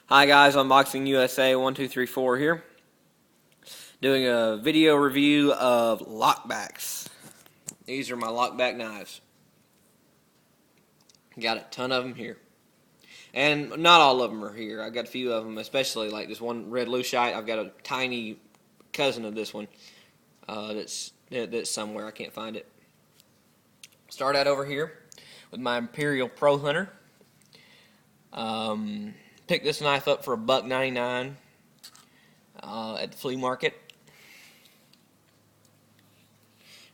Hi guys, Unboxing USA 1234 here, doing a video review of lockbacks. These are my lockback knives. Got a ton of them here, and not all of them are here. I got a few of them, especially like this one red lucite. I've got a tiny cousin of this one that's somewhere. I can't find it. Start out over here with my Imperial Pro Hunter. Picked this knife up for $1.99 at the flea market.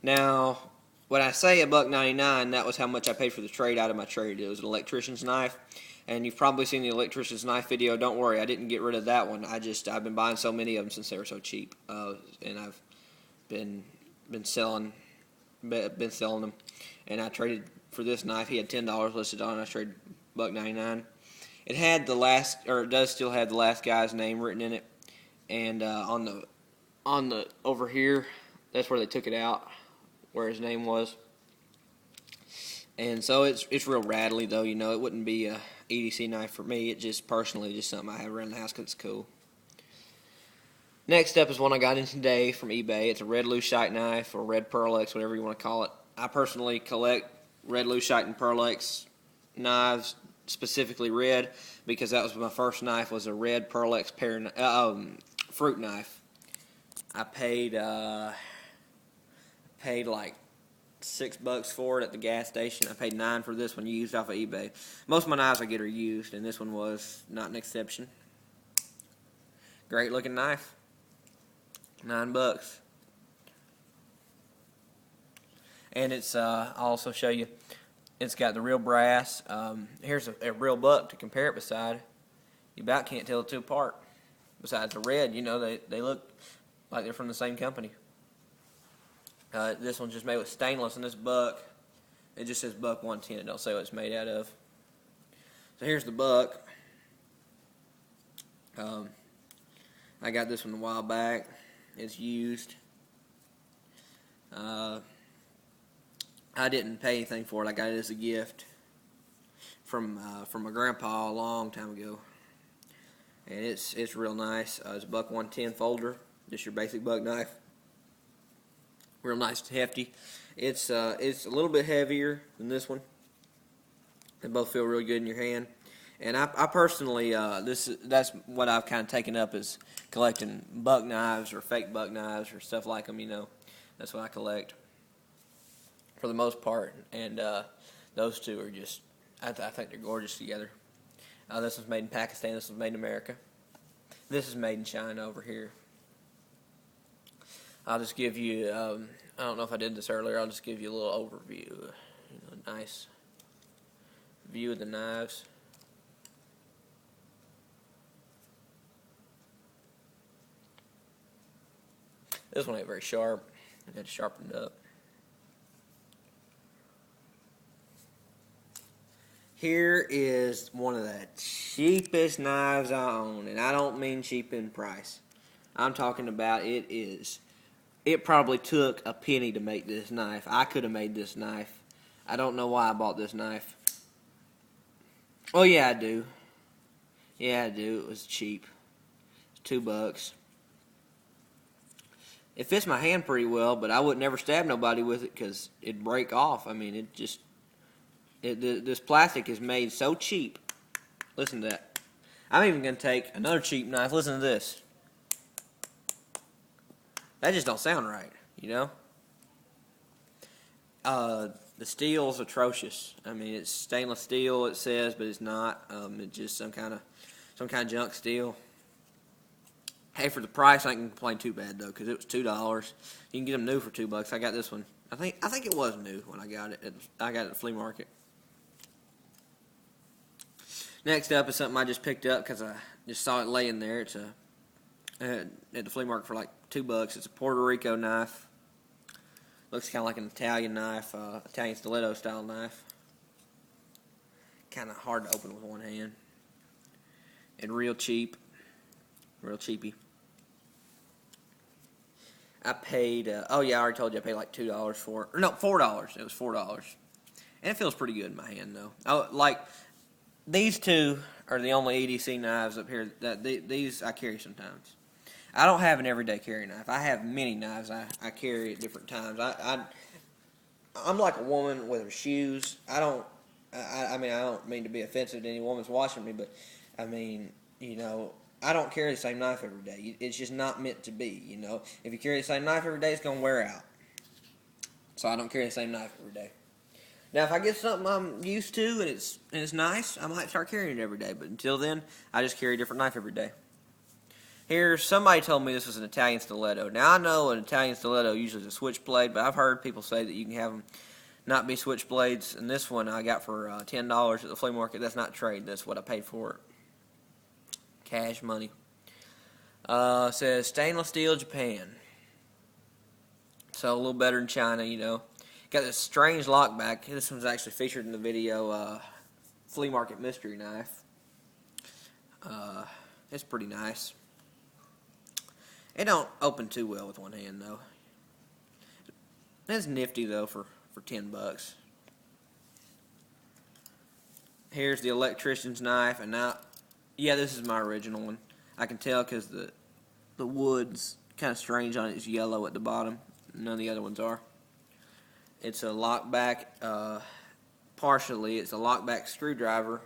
Now, when I say $1.99, that was how much I paid for the trade out of my trade. It was an electrician's knife, and you've probably seen the electrician's knife video. Don't worry, I didn't get rid of that one. I've been buying so many of them since they were so cheap, and I've been selling them. And I traded for this knife. He had $10 listed on it. I traded $1.99. It had it does still have the last guy's name written in it, and on the over here, that's where they took it out, where his name was. And so it's real rattly though. You know, it wouldn't be a EDC knife for me. It just personally just something I have around the house because it's cool. Next up is one I got in today from eBay. It's a red lucite knife, or red pearlex, whatever you want to call it. I personally collect red lucite and pearlex knives, specifically red, because that was my first knife, was a red pearlex fruit knife. I paid like $6 for it at the gas station. I paid $9 for this one used off of eBay. Most of my knives I get are used, and this one was not an exception. Great looking knife. $9. And it's I'll also show you, it's got the real brass. Here's a real buck to compare it beside. You about can't tell the two apart. Besides the red, you know, they look like they're from the same company. This one's just made with stainless, and this buck, it just says buck 110. It don't say what it's made out of. So here's the buck. I got this one a while back. It's used. I didn't pay anything for it. I got it as a gift from my grandpa a long time ago, and it's real nice. It's a buck 110 folder, just your basic buck knife. Real nice and hefty. It's a little bit heavier than this one. They both feel real good in your hand. And I personally, that's what I've kind of taken up, is collecting buck knives or fake buck knives or stuff like them. You know, that's what I collect for the most part. And those two are just, I think they're gorgeous together. This one's made in Pakistan. This one's made in America. This is made in China over here. I'll just give you, I don't know if I did this earlier, I'll just give you a little overview. You know, nice view of the knives. This one ain't very sharp. I had to sharpen it up. Here is one of the cheapest knives I own, and I don't mean cheap in price. I'm talking about it probably took a penny to make this knife. I could have made this knife. I don't know why I bought this knife. Oh yeah, I do. Yeah, I do. It was cheap. It's $2. It fits my hand pretty well, but I would never stab nobody with it because it'd break off. I mean, this plastic is made so cheap. Listen to that. I'm even going to take another cheap knife. Listen to this. That just don't sound right, you know? The steel's atrocious. I mean, it's stainless steel, it says, but it's not. It's just some kind of junk steel. Hey, for the price, I ain't gonna complain too bad though, because it was $2. You can get them new for $2. I got this one. I think it was new when I got it. I got it at the flea market. Next up is something I just picked up because I just saw it laying there. It's at the flea market for like $2. It's a Puerto Rico knife. Looks kind of like an Italian knife, Italian stiletto style knife. Kind of hard to open with one hand. And real cheap. Real cheapy. I paid, oh yeah, I already told you I paid like $2 for it. Or no, $4. It was $4. And it feels pretty good in my hand though. Like, these two are the only EDC knives up here that these I carry sometimes. I don't have an everyday carry knife. I have many knives I carry at different times. I'm like a woman with her shoes. I mean, I don't mean to be offensive to any woman's watching me, but I mean, I don't carry the same knife every day. It's just not meant to be, If you carry the same knife every day, it's going to wear out. So I don't carry the same knife every day. Now, if I get something I'm used to and it's nice, I might start carrying it every day. But until then, I just carry a different knife every day. Here, somebody told me this was an Italian stiletto. Now, I know an Italian stiletto usually is a switchblade, but I've heard people say that you can have them not be switchblades. And this one I got for $10 at the flea market. That's not trade. That's what I paid for it. Cash money. Says stainless steel, Japan. So a little better than China, Got this strange lockback. This one's actually featured in the video, flea market mystery knife. It's pretty nice. It don't open too well with one hand though. It's nifty though for $10. Here's the electrician's knife, and now, yeah, this is my original one. I can tell because the wood's kind of strange on it. It's yellow at the bottom. None of the other ones are. It's a lockback. Partially, it's a lockback screwdriver.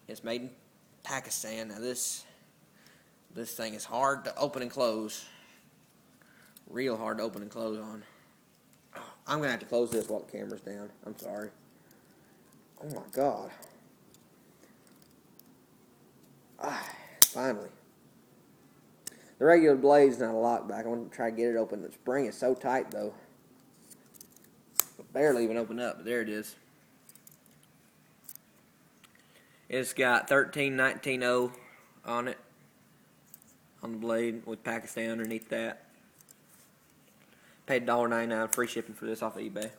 It's made in Pakistan. Now this thing is hard to open and close. Real hard to open and close on. I'm going to have to close this while the camera's down. I'm sorry. Oh my God. Finally. The regular blade's not a lockback. I want to try to get it open. The spring is so tight though. It'll barely even open up, but there it is. It's got 13190 on it. On the blade with Pakistan underneath that. Paid $1.99 free shipping for this off of eBay.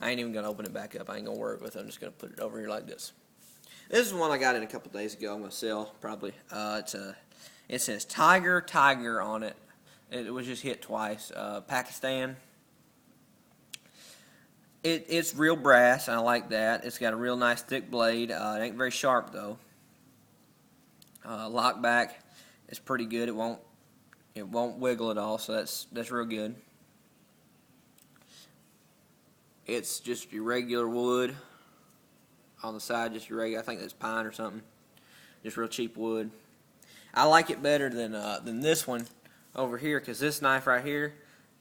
I ain't even going to open it back up. I ain't going to work with it. I'm just going to put it over here like this. This is one I got in a couple days ago. I'm going to sell probably. It says Tiger on it. It was just hit twice. Pakistan. It's real brass. I like that. It's got a real nice thick blade. It ain't very sharp though. Lockback is pretty good. It won't wiggle at all, so that's real good. It's just your regular wood on the side, just your regular. I think that's pine or something. Just real cheap wood. I like it better than this one over here, because this knife right here,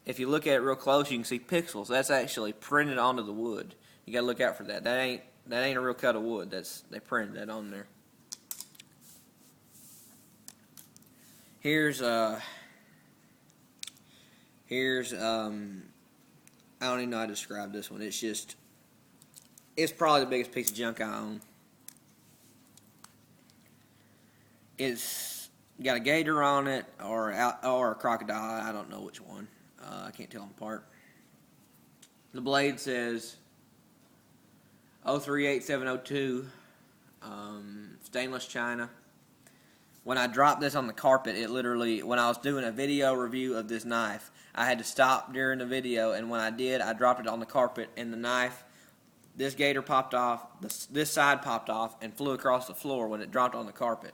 if you look at it real close, you can see pixels. That's actually printed onto the wood. You gotta look out for that. That ain't a real cut of wood. They printed that on there. Here's I don't even know how to describe this one. It's probably the biggest piece of junk I own. It's got a gator on it or a crocodile. I don't know which one. I can't tell them apart. The blade says 038702, stainless china. When I dropped this on the carpet, it literally, when I was doing a video review of this knife, I had to stop during the video, and when I did, I dropped it on the carpet, and the knife, this gator popped off, this side popped off, and flew across the floor when it dropped on the carpet.